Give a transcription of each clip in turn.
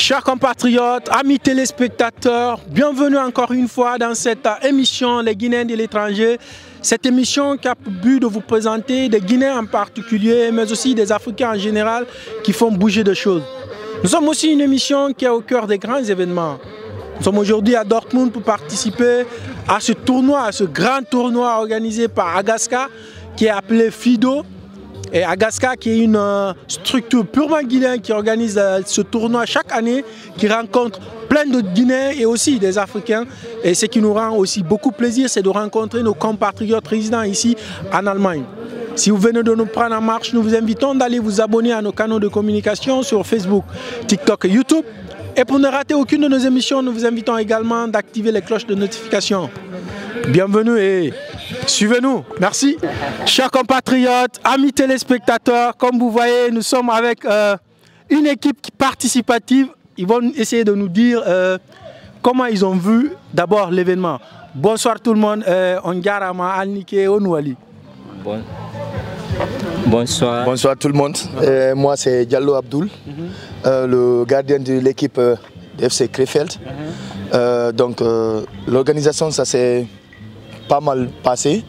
Chers compatriotes, amis téléspectateurs, bienvenue encore une fois dans cette émission Les Guinéens de l'étranger. Cette émission qui a pour but de vous présenter des Guinéens en particulier, mais aussi des Africains en général qui font bouger des choses. Nous sommes aussi une émission qui est au cœur des grands événements. Nous sommes aujourd'hui à Dortmund pour participer à ce tournoi, à ce grand tournoi organisé par Agaska, qui est appelé FIDO. Et Agaska, qui est une structure purement guinéenne qui organise ce tournoi chaque année, qui rencontre plein de Guinéens et aussi des Africains. Et ce qui nous rend aussi beaucoup plaisir, c'est de rencontrer nos compatriotes résidents ici en Allemagne. Si vous venez de nous prendre en marche, nous vous invitons d'aller vous abonner à nos canaux de communication sur Facebook, TikTok et YouTube. Et pour ne rater aucune de nos émissions, nous vous invitons également d'activer les cloches de notification. Bienvenue et suivez-nous. Merci. Chers compatriotes, amis téléspectateurs, comme vous voyez, nous sommes avec une équipe participative. Ils vont essayer de nous dire comment ils ont vu d'abord l'événement. Bonsoir tout le monde. Ongarama, Alnike, Onouali. Bonsoir. Bonsoir tout le monde. Moi c'est Diallo Abdoul, le gardien de l'équipe FC Krefeld. Donc l'organisation ça s'est pas mal passé.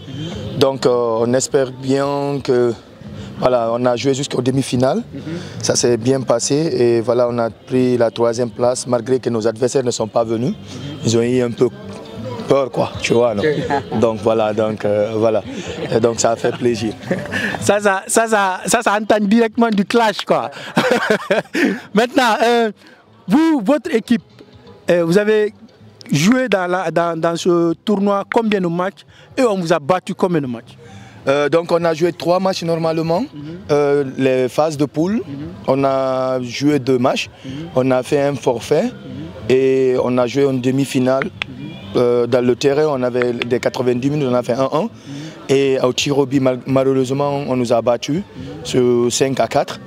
Donc on espère bien que voilà, on a joué jusqu'au demi-finale. Ça s'est bien passé et voilà, on a pris la 3e place malgré que nos adversaires ne sont pas venus. Ils ont eu un peu peur quoi, tu vois, non? Donc voilà, voilà. Et donc ça a fait plaisir. Ça entend directement du clash quoi. Maintenant, vous, votre équipe, vous avez joué dans ce tournoi combien de matchs et on vous a battu combien de matchs? Donc on a joué 3 matchs normalement, les phases de poule, on a joué 2 matchs, on a fait un forfait et on a joué en demi-finale. Dans le terrain, on avait des 90 minutes, on a fait 1-1. Et au tir au but, malheureusement, on nous a battus sur 5-4.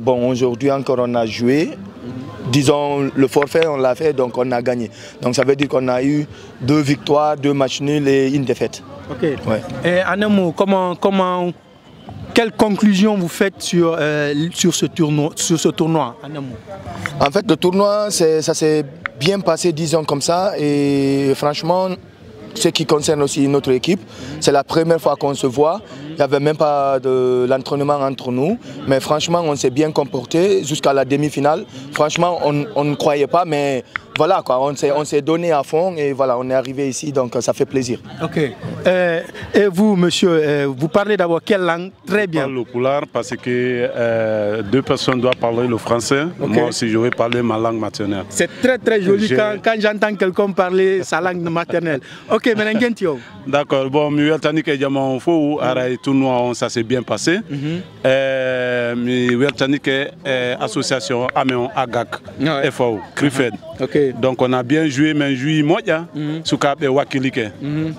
Bon, aujourd'hui encore, on a joué. Disons, le forfait, on l'a fait, donc on a gagné. Donc ça veut dire qu'on a eu 2 victoires, 2 matchs nuls et une défaite. Ok. Ouais. Et en un mot, quelle conclusion vous faites sur ce tournoi en un mot? En fait, le tournoi, ça s'est bien passé, disons comme ça, et franchement, ce qui concerne aussi notre équipe, c'est la première fois qu'on se voit. Il n'y avait même pas de l'entraînement entre nous, mais franchement, on s'est bien comporté jusqu'à la demi-finale. Franchement, on ne croyait pas, mais voilà, quoi, on s'est donné à fond et voilà, on est arrivé ici, donc ça fait plaisir. Ok. Et vous, monsieur, vous parlez d'abord quelle langue? Très bien. Je parle le pulaar parce que 2 personnes doivent parler le français. Okay. Moi aussi, je vais parler ma langue maternelle. C'est très joli quand j'entends quelqu'un parler sa langue maternelle. Ok, maintenant, d'accord. Bon, je vais vous dire que tournoi, ça s'est bien passé. Association Améon Agak, FAO, Krefeld. Okay. Donc on a bien joué, mais joué moya, Soukabe Wakilike.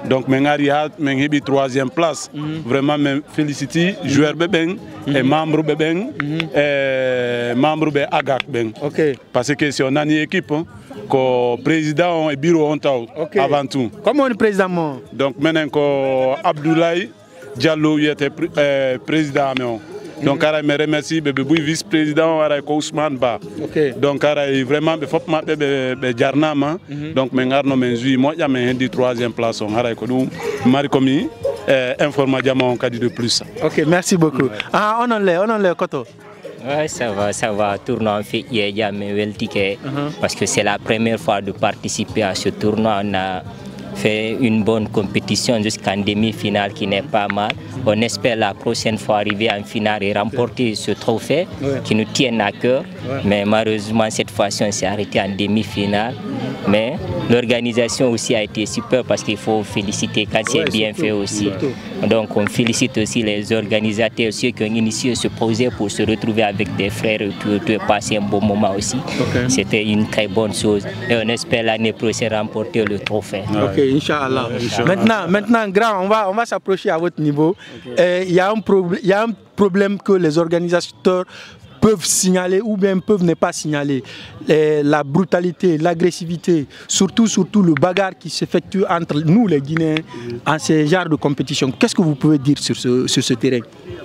Donc Mengariat, Menghibi 3e place. Vraiment, félicité, joueur Beben, et membre Beben, et membre de Agak Ben. Parce que si on a une équipe, le président et bureau avant tout. Comment le président? Donc maintenant, Abdoulaye Diallo était président Améon. Donc, je me remercie de vice-président Ousmane Ba. Donc, vraiment, il faut que je Jarnama. Donc, je suis moi, je suis 3e place. Je suis information de plus. Ok, merci beaucoup. Ah, on en l'air, Koto. Oui, ça va. Tournoi en fait, parce que c'est la première fois de participer à ce tournoi. On a fait une bonne compétition jusqu'en demi-finale qui n'est pas mal. On espère la prochaine fois arriver en finale et remporter ce trophée qui nous tient à cœur. Mais malheureusement, cette fois-ci, on s'est arrêté en demi-finale. Mais l'organisation aussi a été super parce qu'il faut féliciter quand c'est bien fait aussi. Donc on félicite aussi les organisateurs, ceux qui ont initié ce projet pour se retrouver avec des frères et tout passer un bon moment aussi. C'était une très bonne chose. Et on espère l'année prochaine remporter le trophée. Ok, Inch'Allah. Maintenant, grand, on va s'approcher à votre niveau. Il y a un problème que les organisateurs peuvent signaler ou bien peuvent ne pas signaler. La brutalité, l'agressivité, surtout le bagarre qui s'effectue entre nous les Guinéens en ce genre de compétition. Qu'est-ce que vous pouvez dire sur ce terrain?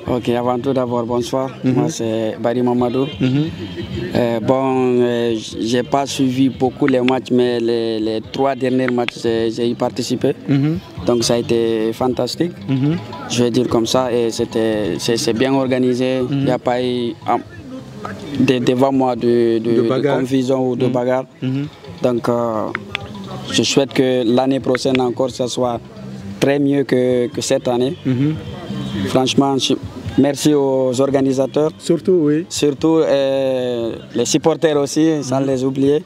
Ok, avant tout d'abord, bonsoir. Moi, c'est Barry Mamadou. J'ai pas suivi beaucoup les matchs, mais les 3 derniers matchs, j'ai y participé. Donc, ça a été fantastique. Je vais dire comme ça, et c'est bien organisé. Il n'y a pas eu devant moi de confusion ou de bagarre. Donc, je souhaite que l'année prochaine encore, ça soit très mieux que cette année. Franchement, merci aux organisateurs. Surtout, oui. Surtout les supporters aussi, sans les oublier.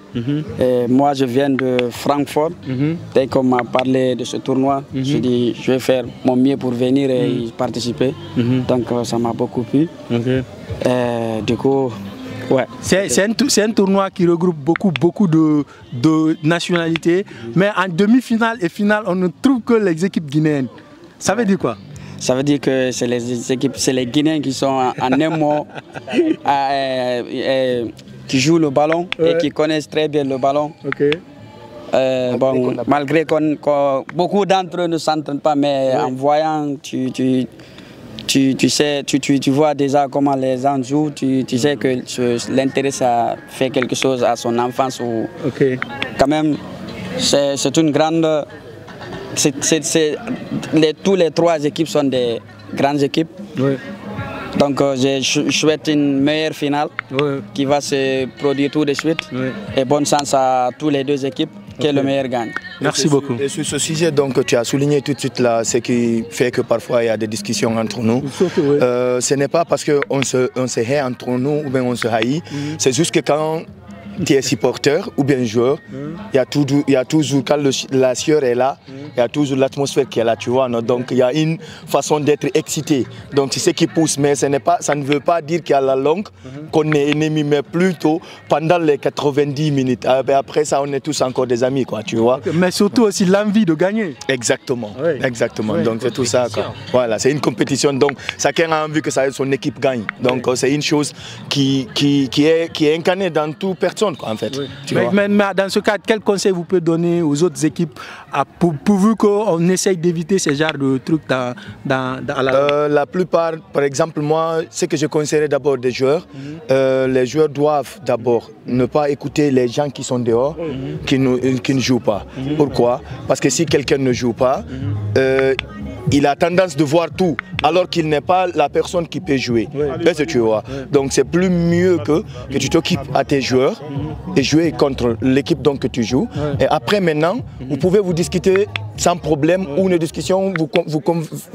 Et moi, je viens de Francfort. Dès qu'on m'a parlé de ce tournoi, je dis je vais faire mon mieux pour venir et y participer. Donc, ça m'a beaucoup plu. Du coup, ouais. C'est un tournoi qui regroupe beaucoup de nationalités. Mais en demi-finale et finale, on ne trouve que les équipes guinéennes. Ça veut dire quoi? Ça veut dire que c'est les équipes, c'est les Guinéens qui sont en un mot, qui jouent le ballon et qui connaissent très bien le ballon. Malgré que beaucoup d'entre eux ne s'entendent pas, mais en voyant, tu sais, tu vois déjà comment les gens jouent, tu sais que l'intérêt, ça fait quelque chose à son enfance. Quand même, c'est une grande... tous les 3 équipes sont des grandes équipes. Donc je souhaite une meilleure finale qui va se produire tout de suite. Et bonne chance à tous les 2 équipes, que le meilleur gagne. Merci beaucoup. Et sur ce sujet, donc, tu as souligné tout de suite là, ce qui fait que parfois il y a des discussions entre nous. Ce n'est pas parce qu'on se hait entre nous ou bien on se haït. C'est juste que quand tu es supporter ou bien joueur, il y a toujours, quand la sueur est là, il y a toujours l'atmosphère qui est là, tu vois. Non? Donc il y a une façon d'être excité. Donc c'est ce qui pousse, mais ça ne veut pas dire qu'à la longue qu'on est ennemi, mais plutôt pendant les 90 minutes. Après ça, on est tous encore des amis, quoi, tu vois. Mais surtout aussi l'envie de gagner. Exactement, exactement. Donc c'est tout ça, quoi. Voilà, c'est une compétition, donc chacun a envie que son équipe gagne. Donc c'est une chose qui est incarnée dans toute personne. En fait, mais dans ce cas, quel conseil vous pouvez donner aux autres équipes pourvu qu'on essaye d'éviter ce genre de trucs dans la plupart, par exemple, moi, ce que je conseillerais d'abord des joueurs, les joueurs doivent d'abord ne pas écouter les gens qui sont dehors, qui ne jouent pas. Pourquoi? Parce que si quelqu'un ne joue pas, il a tendance de voir tout, alors qu'il n'est pas la personne qui peut jouer. Tu vois. Donc c'est plus mieux que tu t'occupes à tes joueurs et jouer contre l'équipe que tu joues. Et après maintenant, vous pouvez vous discuter sans problème ou une discussion, vous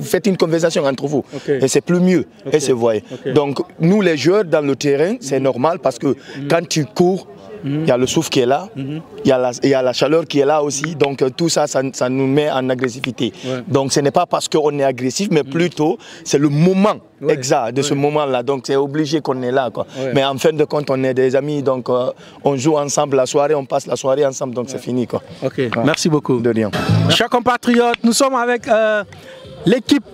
faites une conversation entre vous. Et c'est plus mieux. Et c'est vrai. Donc nous les joueurs dans le terrain, c'est normal parce que quand tu cours, il y a le souffle qui est là, il y a la chaleur qui est là aussi, donc tout ça, ça nous met en agressivité. Donc ce n'est pas parce qu'on est agressif, mais plutôt c'est le moment exact de ce moment-là, donc c'est obligé qu'on est là, quoi. Mais en fin de compte, on est des amis, donc on joue ensemble la soirée, on passe la soirée ensemble, donc c'est fini, quoi. Merci beaucoup. De rien. Chers compatriotes, nous sommes avec l'équipe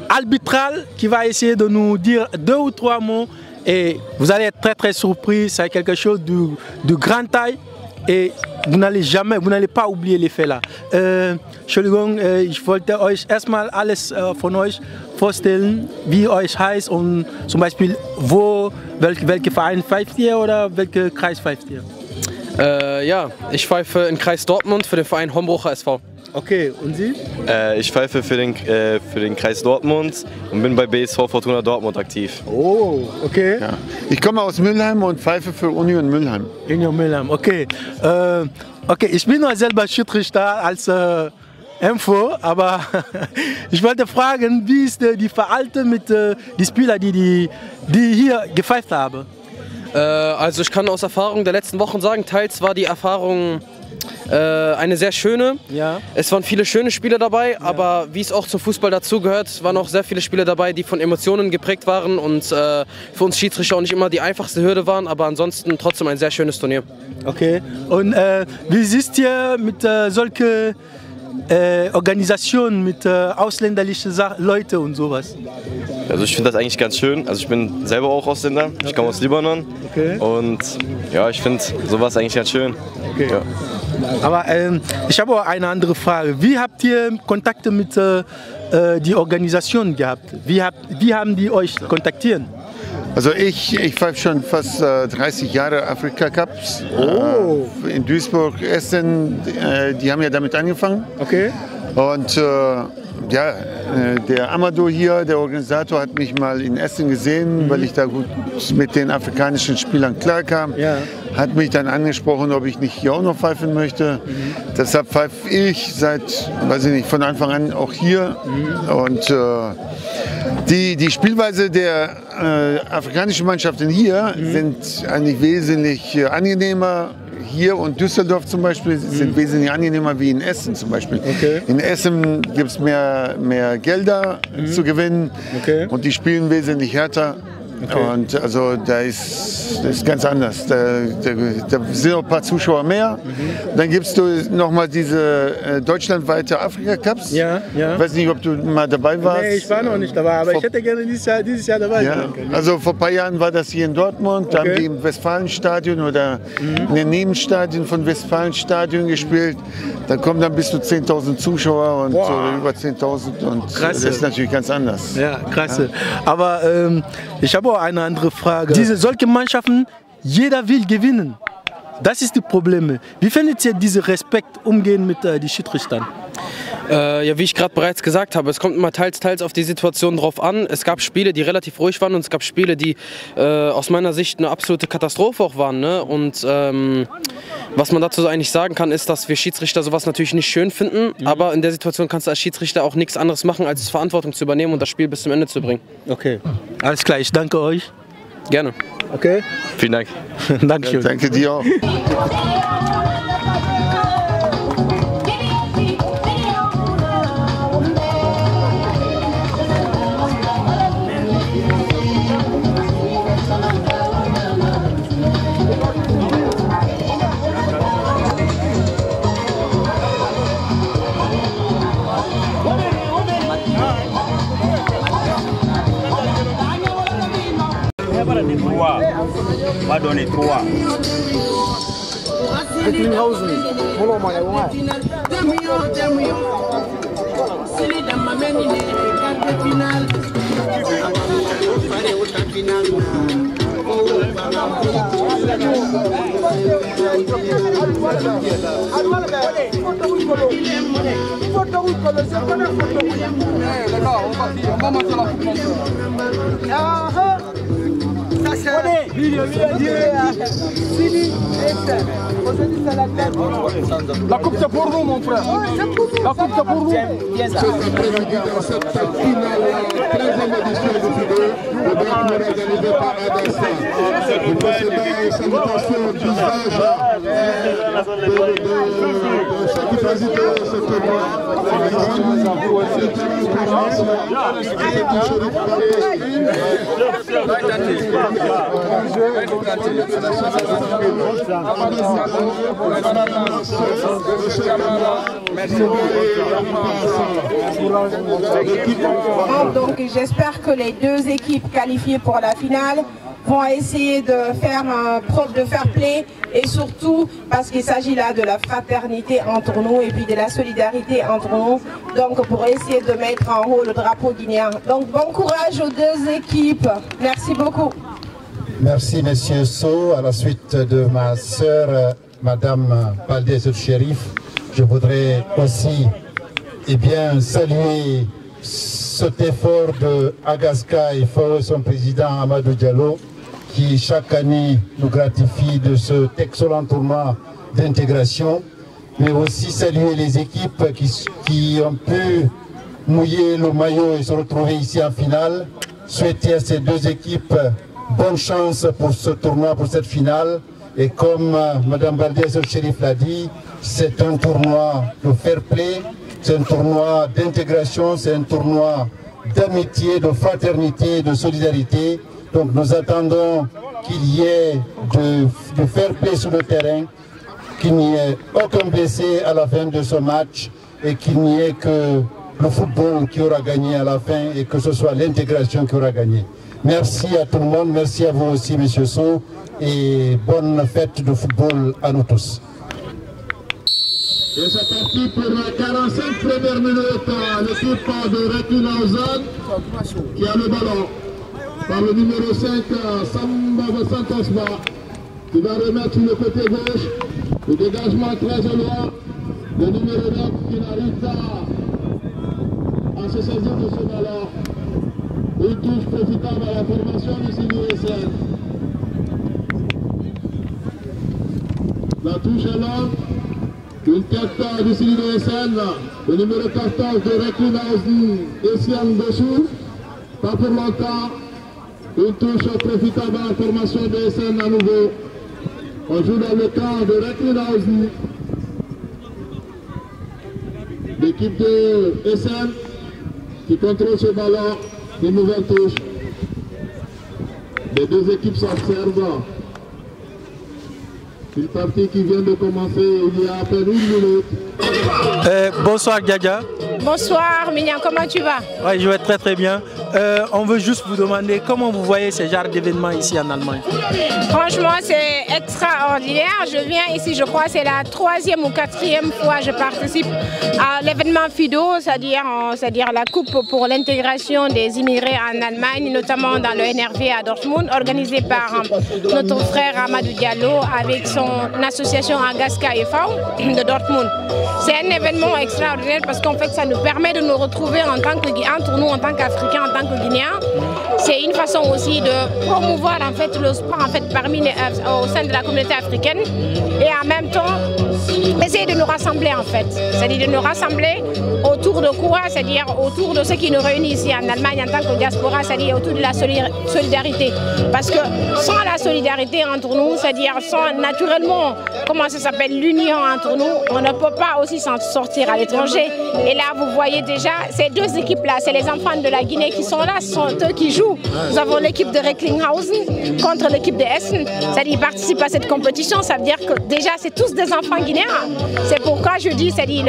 arbitrale qui va essayer de nous dire 2 ou 3 mots. Et vous allez être très surpris, c'est quelque chose de grande taille et vous n'allez pas oublier les faits là. Entschuldigung, ich wollte euch erstmal alles von euch vorstellen, wie euch heißt und zum Beispiel welche Verein pfeift ihr oder welche Kreis pfeift ihr? Ja, ich pfeife in Kreis Dortmund für den Verein Hombrucher SV. Okay, und Sie? Ich pfeife für den Kreis Dortmund und bin bei BSV Fortuna Dortmund aktiv. Oh, okay. Ja. Ich komme aus Mülheim und pfeife für Union Mülheim. Union Mülheim, okay. Okay, ich bin nur selber Schiedsrichter als Info, aber ich wollte fragen, wie ist die Verhalten mit den Spielern, die hier gepfeift haben? Also ich kann aus Erfahrung der letzten Wochen sagen, teils war die Erfahrung eine sehr schöne. Es waren viele schöne Spiele dabei, aber wie es auch zum Fußball dazugehört, waren auch sehr viele Spiele dabei, die von Emotionen geprägt waren und für uns Schiedsrichter auch nicht immer die einfachste Hürde waren, aber ansonsten trotzdem ein sehr schönes Turnier. Okay, und wie siehst ihr mit solchen Organisationen, mit ausländerlichen Leuten und sowas? Also ich finde das eigentlich ganz schön. Also ich bin selber auch Ausländer, ich komme aus Libanon und ja, ich finde sowas eigentlich ganz schön. Okay. Ja. Aber ich habe auch eine andere Frage. Wie habt ihr Kontakte mit die Organisation gehabt? Wie haben die euch kontaktiert? Also ich pfeife schon fast 30 Jahre Afrika Cups. In Duisburg, Essen, die haben ja damit angefangen. Okay. Und ja, der Amadou hier, der Organisator, hat mich mal in Essen gesehen, weil ich da gut mit den afrikanischen Spielern klarkam. Ja. Hat mich dann angesprochen, ob ich nicht hier auch noch pfeifen möchte. Deshalb pfeife ich seit, weiß ich nicht, von Anfang an auch hier. Und die Spielweise der afrikanischen Mannschaften hier sind eigentlich wesentlich angenehmer. Hier und Düsseldorf zum Beispiel sind wesentlich angenehmer wie in Essen zum Beispiel. Okay. In Essen gibt es mehr Gelder zu gewinnen und die spielen wesentlich härter. Okay. Und also da ist ganz anders. Da sind auch ein paar Zuschauer mehr. Dann gibst du nochmal diese deutschlandweite Afrika Cups. Ja, ja. Ich weiß nicht, ob du mal dabei warst. Nee, ich war noch nicht dabei, aber ich hätte gerne dieses Jahr dabei sein können. Also vor ein paar Jahren war das hier in Dortmund. Da haben die im Westfalenstadion oder in den Nebenstadien von Westfalenstadion gespielt. Da kommen dann bis zu 10.000 Zuschauer und über 10.000 und das ist natürlich ganz anders. Ja, krass. Ja. Aber ich habe auch eine andere Frage. Solche Mannschaften, jeder will gewinnen. Das ist das Problem. Wie findet ihr diesen Respekt umgehen mit den Schiedsrichtern? Ja, wie ich gerade bereits gesagt habe, es kommt immer teils auf die Situation drauf an. Es gab Spiele, die relativ ruhig waren und es gab Spiele, die aus meiner Sicht eine absolute Katastrophe auch waren. Ne? Und was man dazu eigentlich sagen kann, ist, dass wir Schiedsrichter sowas natürlich nicht schön finden, aber in der Situation kannst du als Schiedsrichter auch nichts anderes machen, als Verantwortung zu übernehmen und das Spiel bis zum Ende zu bringen. Okay, alles klar, ich danke euch. Gerne. Okay? Vielen Dank. Dankeschön. Ja, danke dir auch. Va donner 3. La coupe c'est pour nous mon frère. La coupe c'est pour nous. Cette finale, 13e édition du FIDE, le drapeau organisé par Adassa. Le précédent salutation d'usage de ceux qui président ce tournoi. Donc j'espère que les deux équipes qualifiées pour la finale vont essayer de faire preuve de fair play et surtout parce qu'il s'agit là de la fraternité entre nous et puis de la solidarité entre nous, donc pour essayer de mettre en haut le drapeau guinéen. Donc bon courage aux deux équipes. Merci beaucoup. Merci Monsieur Sow. À la suite de ma sœur Madame Baldé Chérif, je voudrais aussi saluer cet effort de Agaska et son président Amadou Diallo qui chaque année nous gratifie de cet excellent tournoi d'intégration, mais aussi saluer les équipes qui ont pu mouiller le maillot et se retrouver ici en finale. Souhaiter à ces deux équipes bonne chance pour ce tournoi, pour cette finale. Et comme Mme Baldé Chérif l'a dit, c'est un tournoi de fair play, c'est un tournoi d'intégration, c'est un tournoi d'amitié, de fraternité, de solidarité. Donc nous attendons qu'il y ait de fair play sur le terrain, qu'il n'y ait aucun blessé à la fin de ce match et qu'il n'y ait que le football qui aura gagné à la fin et que ce soit l'intégration qui aura gagné. Merci à tout le monde, merci à vous aussi, M. Sow, et bonne fête de football à nous tous. Et c'est parti pour les 45 premières minutes. L'équipe de Recklinghausen qui a le ballon. Par le numéro 5, Samba Santosba, qui va remettre sur le côté gauche. Le dégagement très loin. Le numéro 9 qui n'arrive pas à se saisir de ce ballon. Une touche profitable à la formation du CISN. La touche est longue. Une tête du CISN. Le numéro 14 de Recklinghausen, Etienne dessous. Pas pour longtemps. Une touche profitable à la formation de SN à nouveau. On joue dans le camp de Recklinghausen. L'équipe de SN qui contrôle ce ballon. Une nouvelle touche. Les deux équipes s'observent. Une partie qui vient de commencer il y a à peine 1 minute. Bonsoir Djadja. Bonsoir Mignan, comment tu vas? Oui, je vais très bien. On veut juste vous demander comment vous voyez ce genre d'événements ici en Allemagne. Franchement, c'est extraordinaire. Je viens ici, je crois, c'est la 3e ou 4e fois que je participe à l'événement FIDO, c'est-à-dire la coupe pour l'intégration des immigrés en Allemagne, notamment dans le NRV à Dortmund, organisé par notre frère Amadou Diallo avec son association Agaska e.V. de Dortmund. C'est un événement extraordinaire parce qu'en fait, ça nous permet de nous retrouver entre nous en tant qu'Africains, en tant que Guinéens. C'est une façon aussi de promouvoir en fait le sport au sein de la communauté africaine et en même temps essayer de nous rassembler en fait. C'est-à-dire de nous rassembler autour de quoi? C'est-à-dire autour de ce qui nous réunit ici en Allemagne en tant que diaspora, c'est-à-dire autour de la solidarité. Parce que sans la solidarité entre nous, c'est-à-dire sans naturellement, comment ça s'appelle, l'union entre nous, on ne peut pas aussi s'en sortir à l'étranger. Et là, vous voyez déjà, ces deux équipes-là, c'est les enfants de la Guinée qui sont là, ce sont eux qui jouent. Nous avons l'équipe de Recklinghausen contre l'équipe de Essen. C'est-à-dire qu'ils participent à cette compétition, ça veut dire que déjà, c'est tous des enfants guinéens. C'est pourquoi je dis, c'est-à-dire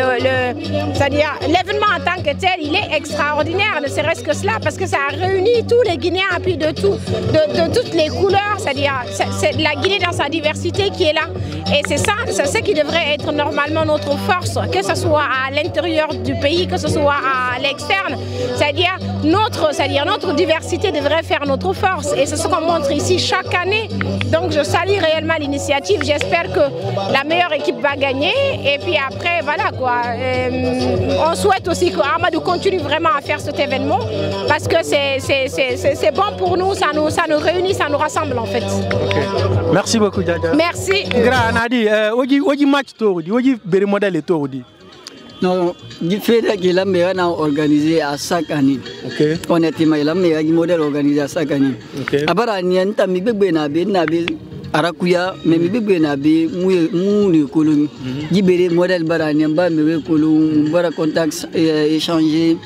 l'événement en tant que tel, il est extraordinaire, ne serait-ce que cela, parce que ça a réuni tous les Guinéens, puis de toutes les couleurs, c'est-à-dire c'est la Guinée dans sa diversité qui est là. Et c'est ça, c'est ce qui devrait être normalement notre force, que ce soit à l'intérieur du pays, que ce soit à l'externe. C'est-à-dire notre diversité devrait faire notre force. Et c'est ce qu'on montre ici chaque année. Donc je salue réellement l'initiative. J'espère que la meilleure équipe va gagner. Et puis après, voilà quoi. On souhaite aussi qu'Amadou continue vraiment à faire cet événement parce que c'est bon pour nous, ça nous réunit, ça nous rassemble en fait. Okay. Merci beaucoup Djadja. Merci. Nadi, oji match tourdi, oji beri modèle tourdi. Non, du fait qu'il a meilleur organisé à chaque année. Okay. Honnêtement, il a meilleur modèle organisé à chaque année. Okay. Après, il y a un temps, arakuya mais mi bebe na be mu ni kolon libérer modèle barani ba me kolon bara contact échanger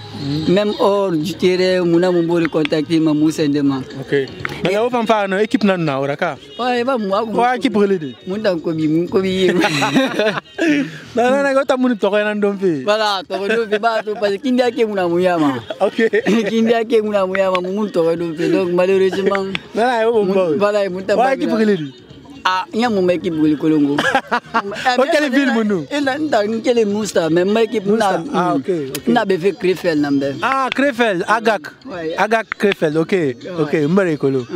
même hors du terrain muna mo bori contacter ma musendema. OK mais o fanfa no équipe nan na oraka ouais ba mu wa équipe relede mun dan ko bi na go tamu to nan don fi voilà to do fi ba to parce que kindia ke muna muyama. OK kindia ke muna muyama mun to do fi donc malheureusement voilà mun ta ba équipe relede. Ah, il y a mon équipe pour le Colombo. Quelle ville nous? Il a une quelle mousta, mais ma équipe n'a pas fait Krefeld. Ah, Krefeld, Agak. Agak Krefeld, ok. Ok, Mbarékolo.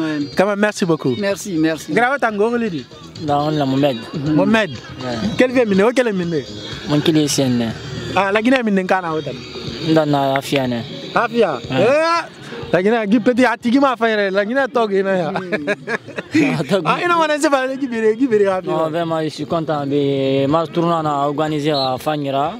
Merci beaucoup. Merci, merci. Grave tango, Lidi. Non, la Mohamed. Mohamed. Quelle ville mine? Quelle est mine? Mon Kilisienne. Ah, la Guinée mine kana hotel. Dans la Afiane. Afia. La Guinée, qui peut dire Tigima faire la Guinée togue na ya. Ah, ina wana se va gibere rapide. Non, vraiment je suis content de ma tournoi on a organisé à Fanyra.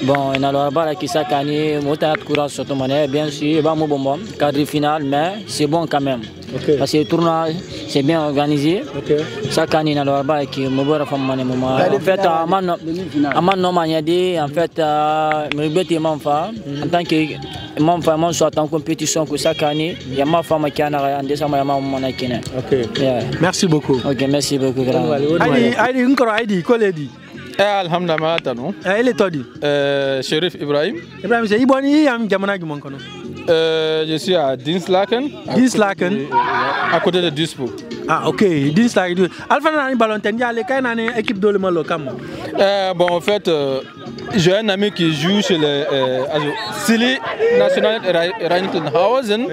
Bon, on a le bal qui chaque année mota courage sur ton monnaie bien sûr, ba mo bon cadre final mais c'est bon quand même. Okay. Parce que le tournoi c'est bien organisé. Okay. Chaque année on a le bal qui mo bora fam monnaie moment. En fait à man maniadi en fait me bête manfa en tant que mon femme soit en compétition que chaque année il y a ma femme qui en décembre ya ma mona kine. OK. Yeah. Merci beaucoup. OK, merci beaucoup grand. Aïdi encore Aïdi koledi. Alhamdulillah tano. Il est todi. Chérif Ibrahim. Ibrahim c'est iboni am jamana gi mon kono. Je suis à Dinslaken. Dinslaken. À côté de Duisburg. Ah OK, Dinslaken. Alpha nani ballon tendia le kay nani équipe de le malo kam. Bon en fait j'ai un ami qui joue chez le Silly National Recklinghausen.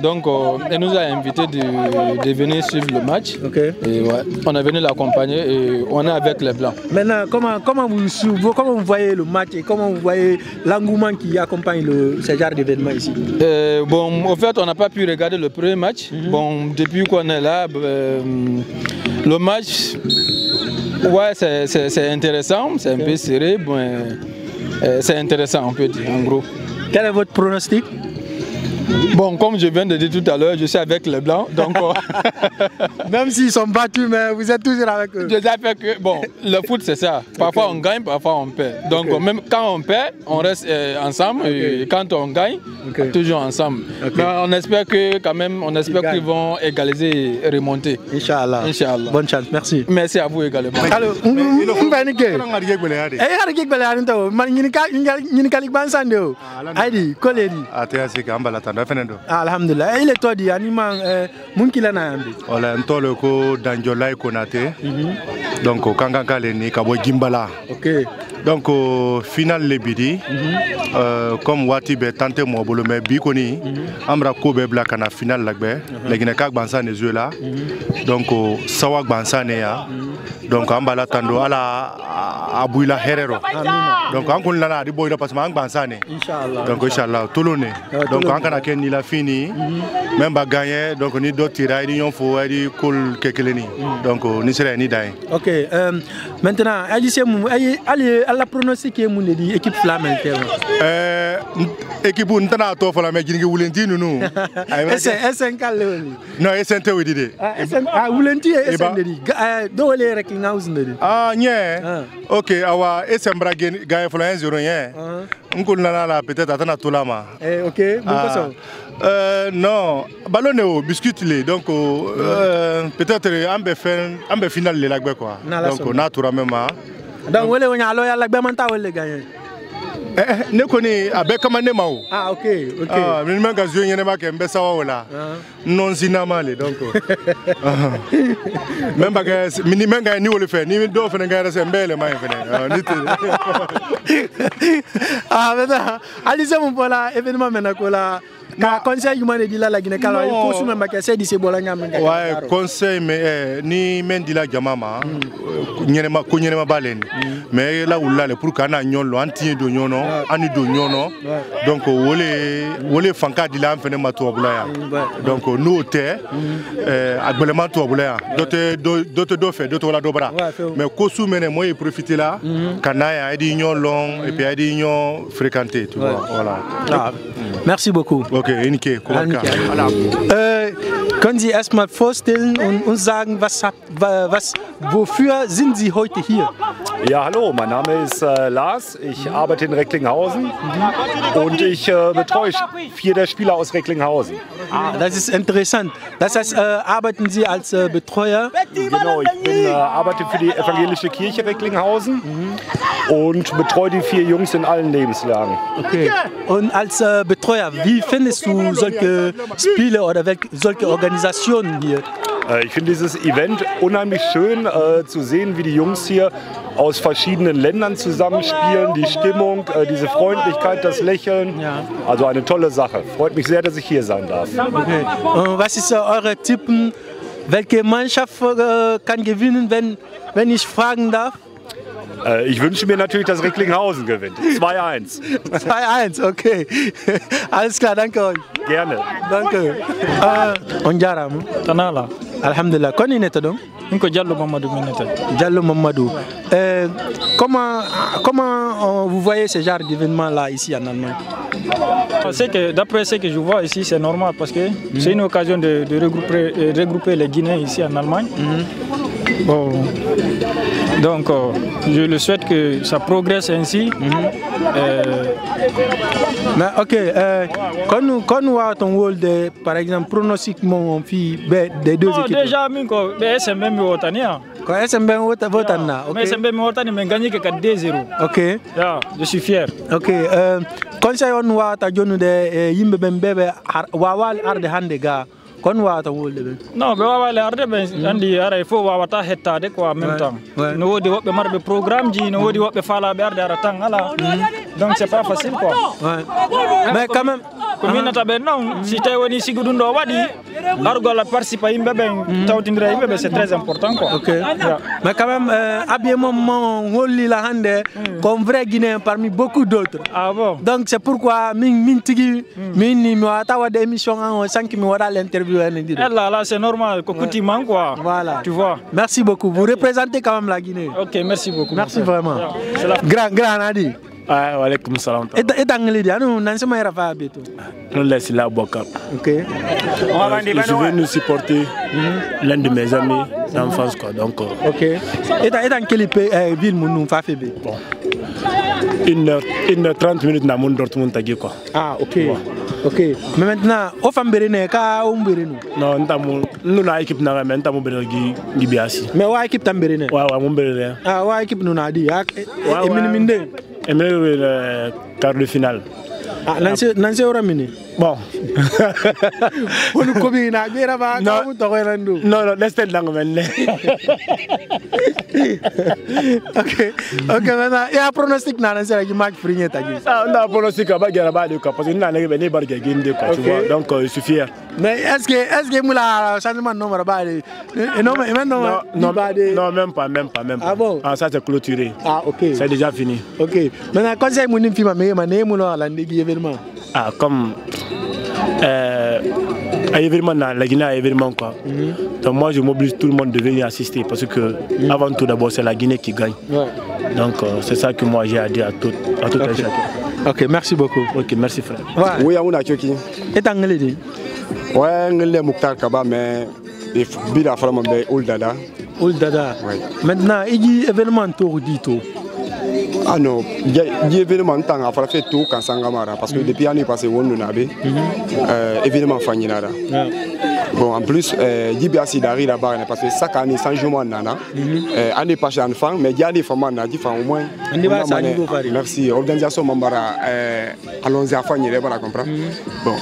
Donc, il nous a invités de venir suivre le match. Et ouais, on est venu l'accompagner et on est avec les Blancs. Maintenant, comment vous voyez le match et comment vous voyez l'engouement qui accompagne ce genre d'événement ici? Bon, en fait, on n'a pas pu regarder le premier match. Bon, depuis qu'on est là, le match, ouais, c'est intéressant, c'est un peu serré, mais c'est intéressant, on peut dire, en gros. Quel est votre pronostic? Bon, comme je viens de dire tout à l'heure, je suis avec les Blancs, donc... Même s'ils sont battus, mais vous êtes toujours avec eux. Je sais avec eux. Bon, le foot c'est ça. Parfois on gagne, parfois on perd. Donc même quand on perd, on reste ensemble. Et quand on gagne, toujours ensemble. Mais on espère que quand même, qu'ils vont égaliser et remonter. Inch'Allah. Inch'Allah. Bonne chance, merci. Merci à vous également. Alors, alhamdulillah. Il est toi dit anima munkila na yambi. Voilà, ntolo ko Danjolai Konate. Donc kanganga le ni kabo Gimbala. OK. Donc final le bidi comme wati be tante mo bolo me bi koni amra ko be bla kana final lagbe legine kak bansa ne zuela. Donc sawak bansa ne ya. Donc ambala tando ala abuila herero. Donc an kun lana di boyda parce que bansa ne. Inshallah. Donc inchallah tolone. Donc an kana ken ni la fini même ba gagner donc ni do tira ni yon fo di kol kekeleni. Donc ni sera ni dai. OK. Maintenant allez la pronostiquer mon dit équipe Flamel équipe ntana to fala me jingi wulenti nunu SN kaloni non SN te widide wulenti SN dedi do le Recklinghausen dedi nye OK awa SN bragen gagne fala 1-0 yen ngul nana peut-être atana tolama OK bon ça non ballon au biscuit les donc peut-être ambe final le lagbe quoi donc na toura même donc wole wonya lo yalla gbe man ta wole gagner ne koni abe kama ne mawo OK min man ga zyo nyene ma ke mbe sawa wala non sinama le donc même ba ga mini menga ni wole fe ni do fe nga rese mbele ma fe ni beta alise mon pola événement menakola ka conseil humane di la Guinée kala ko su memba ke se di se bola ngam nga ouais conseil mais ni men di la jamama nyene ma balen mais là où là pour kana nyolo anti do nyono ani do nyono donc wole fanka di la fene ma to bula ya donc nous te agbelement to bula ya do fait do la dobra mais ko su mene moi profiter là kana ya di nyolo et puis di nyon fréquenter tu vois voilà. Merci beaucoup. Okay, Inke, können Sie erstmal vorstellen und uns sagen, wofür sind Sie heute hier? Ja, hallo, mein Name ist Lars, ich arbeite in Recklinghausen und ich betreue 4 der Spieler aus Recklinghausen. Das ist interessant. Das heißt, arbeiten Sie als Betreuer? Genau, ich arbeite für die evangelische Kirche Recklinghausen und betreue die 4 Jungs in allen Lebenslagen. Okay. Und als Betreuer, wie findest du solche Spiele oder solche Organisationen hier? Ich finde dieses Event unheimlich schön zu sehen, wie die Jungs hier aus verschiedenen Ländern zusammenspielen, die Stimmung, diese Freundlichkeit, das Lächeln. Also eine tolle Sache. Freut mich sehr, dass ich hier sein darf. Okay. Was ist eure Tippen? Welche Mannschaft kann gewinnen, wenn ich fragen darf? Ich wünsche mir natürlich, dass Recklinghausen gewinnt. 2-1. 2-1, okay. Alles klar, danke euch. Gerne. Danke. Onjara. Tanala. Alhamdulillah. Koni neta donc? Inko Diallo Mamadou Mineta. Diallo Mamadou. Comment vous voyez ce genre d'événement là ici en Allemagne? D'après ce que je vois ici, c'est normal parce que c'est une occasion de regrouper les Guinéens ici en Allemagne. Bon, donc je le souhaite que ça progresse ainsi. Mais ok, quand nous avons ton rôle de, par exemple, pronostic mon fille des deux équipes. Déjà, SMB Wotania. SMB Wotana. Mais SMB Wotania m'a gagné que 2-0. Ok. Je suis fier. Ok. Conseil on voit ta journée de Yimbe Bembebe Wawal Arde Handega. kon wa ta wolde be non be wawa lerde be andi ara il faut wawata hettade quoi en même temps no wodi wobbe marbe programme ji no wodi wobbe fala be arde ara tan ala donc c'est pas facile quoi mais quand même commune tabe non si tay woni sigudun do wadi argo la participer yimbe ben tawtindira yimbe be c'est très important quoi OK mais quand même abie moment holli la hande comme vrai Guinéen parmi beaucoup d'autres ah bon donc c'est pourquoi min tigi min ni mi wata wada émission en sanki mi wada l'interview en dire là c'est normal kokouti man quoi voilà tu vois merci beaucoup vous représentez quand même la Guinée OK merci beaucoup merci vraiment grand Nadi wa alaykoum salam et anglais dia nous nan sama rafa beto on laisse la boka OK je vais nous supporter l'un de mes amis d'enfance quoi donc OK et dans quelle ville nous fa febe bon 1h30 minutes na mon Dortmund tagi quoi ah OK OK mais maintenant o fambere ne ka o mbere nous non ntamu nous na équipe na mais ntamu bere gi biasi mais wa équipe tambere ne wa mon bere ah wa équipe nous na di et miniminde et le quart de finale ah nanse ora mini bon on kobi na bera ba ka mu to rendu non laisse lang men OK maintenant et a pronostic na nanse la match frigné tagi ah on a pronostic ba gera ba de quoi parce que na ne be ne barke ginde quoi tu vois donc je suis fier mais est-ce que moula changement nombre ba de non même pas ah bon ah ça c'est clôturé ah OK c'est déjà fini OK maintenant conseil mon film mais mané mon la ndigi événement ah comme événement dans la Guinée événement quoi donc moi je m'oblige tout le monde de venir assister parce que avant tout d'abord c'est la Guinée qui gagne donc c'est ça que moi j'ai à dire à tout et chacun. OK merci beaucoup. OK merci frère oui on a choki et anglais dit ouais ngale Mouktar Kaba mais bila fara be Oldada maintenant il événement tour dito ah non il événement tant a fait tout quand Sangamara parce que depuis l'année passée on nous avait événement Faninara bon en plus Dibiasi d'arriver là-bas parce que chaque année sans jour nana année passée enfant mais il y a des femmes nana qui font au moins merci organisation Mambara allons-y à Fanire voilà comprendre bon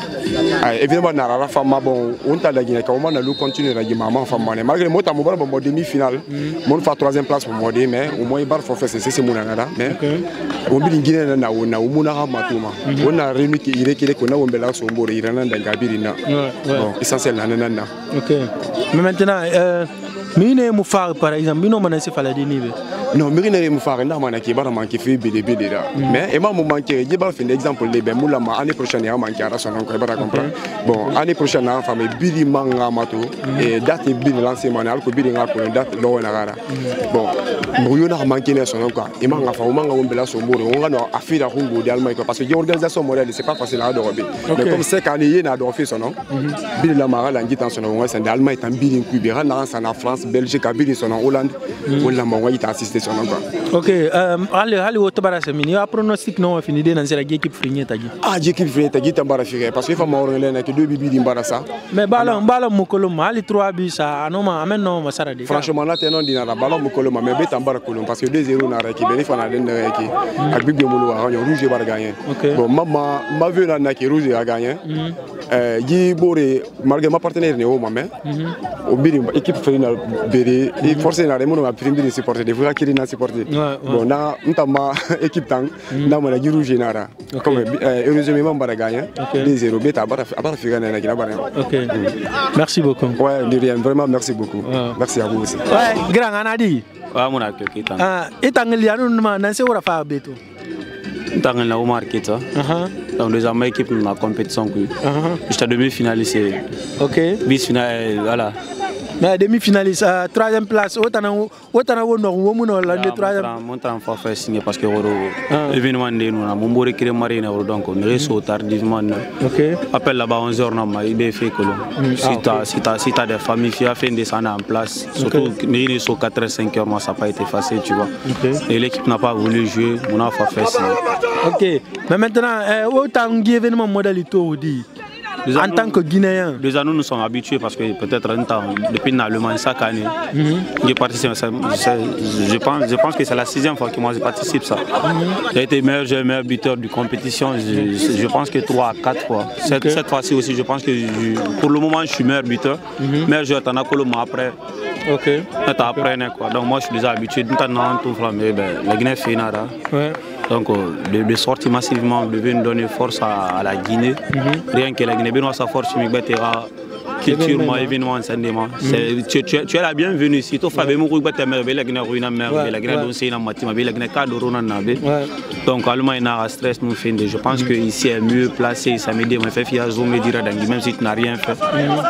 événement nara la femme bon on t'a la Guinée comment on a le continuer la maman femme malgré moi t'as mon demi-finale mon fait troisième place pour moi mais au moins il va faire c'est mon nana mais on dit Guinée na on a matuma on a réuni qui irait qu'on a on bela son bord irana d'Angabirina bon essentiel nana OK mais maintenant mine mu far par exemple bino manasi fala di nibe non mine mu far na mana ki bara manki fi bide là mais et mu manki di ba fin exemple le be mula ma année prochaine ya manki ara son ko bara comprendre bon année prochaine na femme bidi manga mato et date bidi lancement al ko bidi ngal ko date lo na gara bon mo yo na manki ne son quoi et manga fa manga on bela so mboro on no afira hungo di almay ko parce que l'organisation modèle c'est pas facile à adorer mais comme c'est quand il na do fi son non bidi la mara la ngi tan son on c'est almay tan bidi ku bi ran na en France Belgique a bidi son en Hollande on la mo yi ta assister son quoi OK ali woto bara semini a pronostic non fini de nan sera équipe frigné tagi ah équipe frigné tagi tambara firé parce que fa ma woré len que deux bibi di mbara ça mais ballon mukolo mali 3 bi ça anoma amen non masara de franchement là tenon dina la ballon mukolo mais be tambara kolom parce que 2-0 na reki be fa na den reki ak bigbe mulu wa rouge bar gagner bon ma vu na ki rouge a gagner yi boré malgré ma partenaire ne o mame o biri équipe frigné béré et forcément na remono ma prime de supporter de voir qui na supporter bon na ntama équipe tang na mona gi rouge nara comme heureusement bara gagner 2-0 beta bara figa na ki na bara OK merci beaucoup ouais de rien vraiment merci beaucoup merci à vous aussi ouais grand anadi wa mona ke kitan itangli anu ma nan se wora fa beto Tangal na Omar Kita. Donc déjà ma équipe na compétition que j'étais demi-finaliste. OK. Vice-finale voilà. Mais demi-finaliste troisième place otana wono womuno la de troisième. Montre en forfait signé parce que événement de nous na mon créé marine donc on réussit tardivement. OK. Appelle là-bas 11h na ma IB fait que si t'as des familles qui a fait descendre en place surtout les sur 4-5 heures moi ça n'a pas été facile tu vois. Et l'équipe n'a pas voulu jouer on a forfait signé. OK. Mais maintenant autant événement modalité dit en tant que Guinéen? Déjà, nous sommes habitués parce que peut-être un temps, depuis l'Allemagne, chaque année, je participe. Je pense que c'est la 6e fois que moi je participe à ça. J'ai été meilleur buteur de compétition, je pense que 3 à 4 fois. Cette fois-ci aussi, je pense que pour le moment, je suis meilleur buteur. Meilleur joueur, t'en as que le mois après. Ok. Donc moi, je suis déjà habitué. La Guinée fait nada. Donc, de sortir massivement, de venir donner force à la Guinée. Rien que la Guinée, sa force, culturellement, événement, enseignement. Tu es la bienvenue ici. Tu fais bien la Guinée ruine merde, la Guinée donne une matima, la Guinée cadre nabe. Donc, Allemagne n'a stress nous fait. Je pense que ici est mieux placé. Ça m'aide, on fait fier zoom dire même si tu n'as rien fait.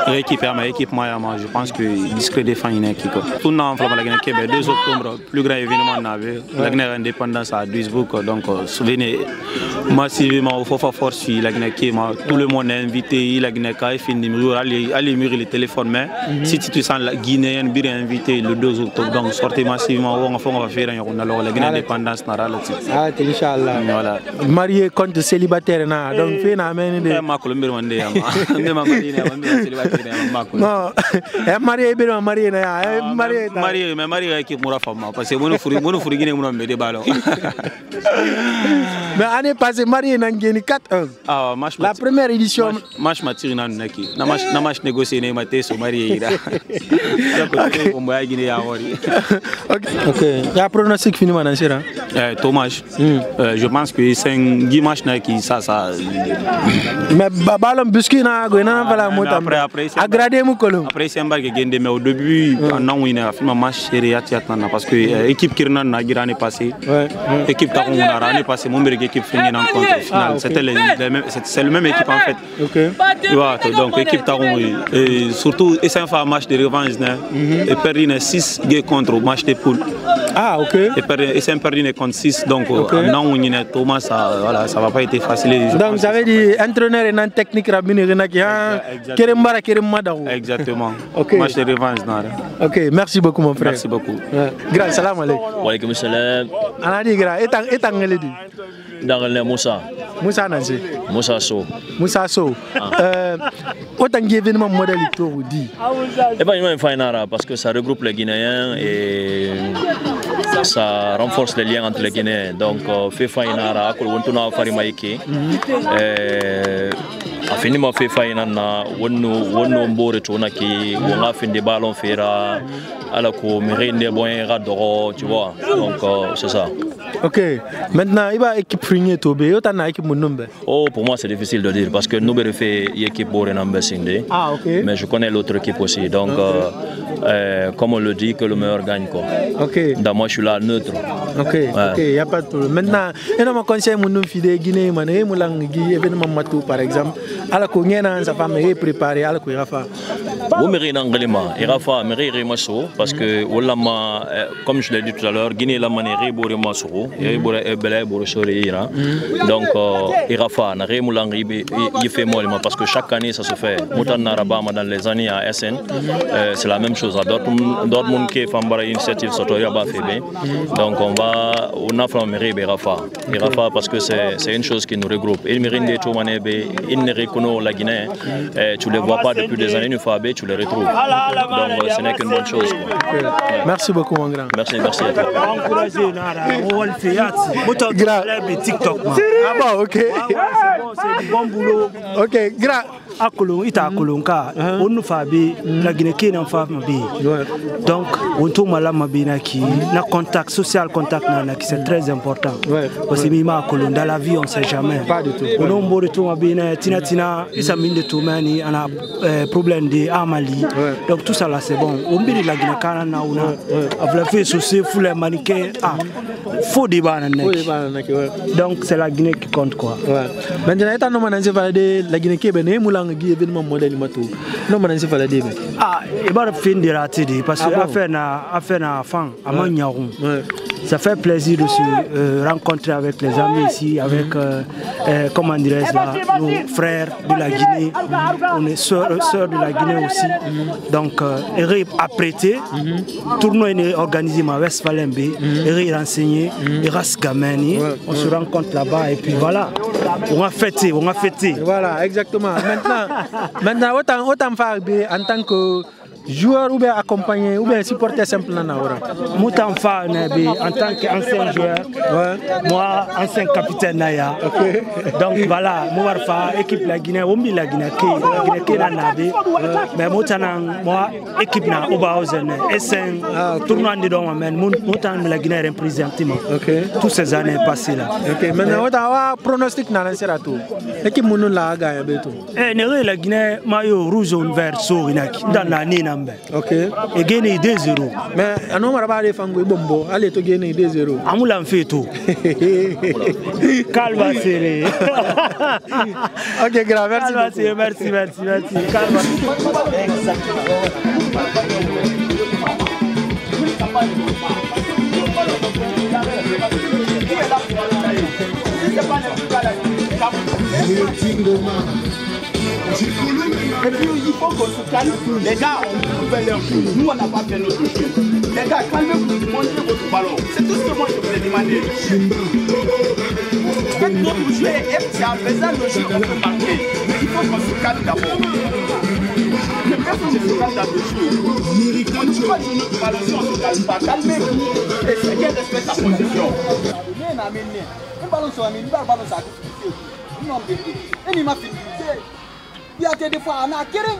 Rééquiper ma équipe je pense que discret défend une équipe. Tout le monde la Guinée Québec 2 octobre, plus grand événement nabe. La Guinée indépendance à Duisburg. Donc, souvenez massivement au force la Guinée Québec. Tout le monde est invité. La Guinée Québec finit les murs et les téléphones, mais si tu sens la Guinéenne bien invité le 2 octobre, donc sortez massivement, on va faire la Guinée indépendance. Ah, Inch'Allah. Voilà. Marié contre célibataire, donc fait na amène de. Non, marié bien marié mais marié avec moi femme parce que moi furi Guinée moi me déballo. Mais année passée marié na Guinée 4-1. Ah, la première édition. Match matiri na naki. Na match négocié ne maté so marié ira. Ok. Il y a pronostic fini maintenant. Thomas. Je pense que c'est un dimanche qui ça. Mais ballon biscuit na go na fala mota. Agradé mu kolom. Après c'est un bague gende mais au début on a eu un match sérieux parce que équipe Kirnan na girane passé. Équipe Taron na l'année passée mon équipe finit en contre finale. C'est le même équipe en fait. OK. Donc équipe Taron et surtout et c'est un match de revanche et perdu 6 contre match de poule. Ah OK. Et c'est un perdu contre 6 donc non Thomas ça va pas être facile. Donc ça veut dire entraîneur et non technique rabine renaki kerembara keremadaou. Exactement. OK. Match de revanche OK, merci beaucoup mon frère. Merci beaucoup. Grand salam alaikum. Wa alaikum salam. Anadi grand etang ngeledi. Dangal Moussa. Moussa Nancy. Moussa So. Moussa So. Autant d'événements modèles pour vous dire. Eh ben, il m'a fait parce que ça regroupe les Guinéens et ça renforce les liens entre les Guinéens. Donc, fait fainara, à quoi on tourne à Farimaïki. Finiment fait fainana, on mbore tonaki, on a fait des ballons fera, à la cour, mérine des boins radoro, tu vois. Donc, c'est ça. Ok. Maintenant, il va équipe Frigné Tobé. Oh, pour moi, c'est difficile de dire parce que nous avons fait l'équipe Borenambe Sindé. Ah, ok. Mais je connais l'autre équipe aussi. Donc, comme on le dit, que le meilleur gagne. Quoi. Ok. Donc, moi, je suis là neutre. Ok, ok, il n'y a pas de problème. Maintenant, il y a un conseil mon fidèle Guinée, événement Matou par exemple. Alors qu'on y a sa femme est préparée, alors qu'il y a fait. Vous mérez n'anglais, il y a fait, mérez masso parce que comme je l'ai dit tout à l'heure, Guinée la manière bourre masso, et bourre belé bourre ira. Donc il y a fait, n'arrêt moulangi, il fait moi parce que chaque année ça se fait. Moutan Narabama dans les années à SN, c'est la même chose. À Dortmund qui fait une initiative Sotoria Bafébé. Donc on a fait méré Rafa. Rafa parce que c'est une chose qui nous regroupe. Il mérite des Toumanébé, il ne reconnaît la Guinée. Tu ne les vois pas depuis des années, une fois tu les retrouves. Donc ce n'est qu'une bonne chose. Merci beaucoup mon grand. Merci, merci à toi. TikTok. Ah bon, ok. C'est du bon boulot. Ok, grand. Akolon, ita akolonka, on nous fait la Guinée qui n'en fait pas. Donc, on tourne malade mabina qui na contact social contact na qui c'est très important. Parce que mima akolon dans la vie on sait jamais. Pas du tout. On a un beau retour mabina tina isa mine de toumani on a problème de amali. Donc tout ça là c'est bon. On biri la Guinée kana na una. Avec fait souci foule maniqué faut débat na nek. Donc c'est la Guinée qui compte quoi. Maintenant étant non mananze valide la Guinée qui bene moula événement modèle Matou. Non mananze valide. Ah, il va finir de rater parce que affaire na fan à Magnaron. Ça fait plaisir de se rencontrer avec les amis ici, avec comment dirais-je nos frères de la Guinée. On est sœurs de la Guinée aussi. Donc, il a prêté. Tournoi est organisé à Westphalembe. Il est renseigné. Il reste Gameni. On se rencontre là-bas et puis voilà. On a fêté, on a fêté. Voilà, exactement. Maintenant, autant faire en tant que joueur ou bien accompagné ou bien supporter simplement. Moutan en tant qu'ancien joueur, moi ancien capitaine Naya. Donc voilà, moi équipe la Guinée, on la Guinée qui la Nabi, mais moi équipe na Obaozen, SN tournoi de don men, moutan la Guinée représente toutes ces années passées là. Maintenant on a pronostic na lancera tout. Équipe mounou la gagne beto. La Guinée maillot rouge ou vert so inaki dans la nina. Ok. Et gagner 2-0. Mais on va pas aller faire bombo. Allez, tu gagnes 2-0. Amoula en fait tout. Calme serré. Ok, grave. Merci. Calme. Et puis il faut qu'on se calme. Les gars, on fait leur chose. Nous, on n'a pas fait notre chose. Les gars, calmez-vous, montrez votre ballon. C'est tout ce que moi je voulais demander. Faites notre jeu et c'est en faisant le jeu qu'on peut marquer. Mais il faut qu'on se calme d'abord. Le fait qu'on se calme dans le jeu. On ne peut pas jouer notre ballon si on ne se calme pas. Calmez-vous et chacun respecte sa position. Il y a des fois, on a quitté.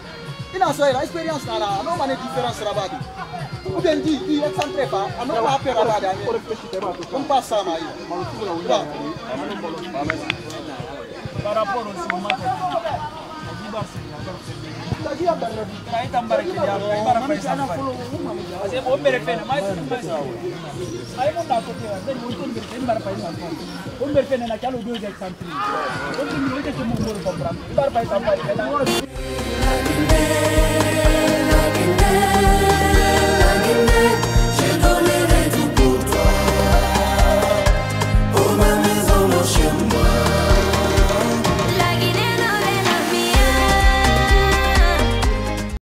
Il a une expérience là, on a une différence là-bas. Ou bien dit, il est centré pas, on n'a pas peur là-bas. On passe ça, par rapport au moment de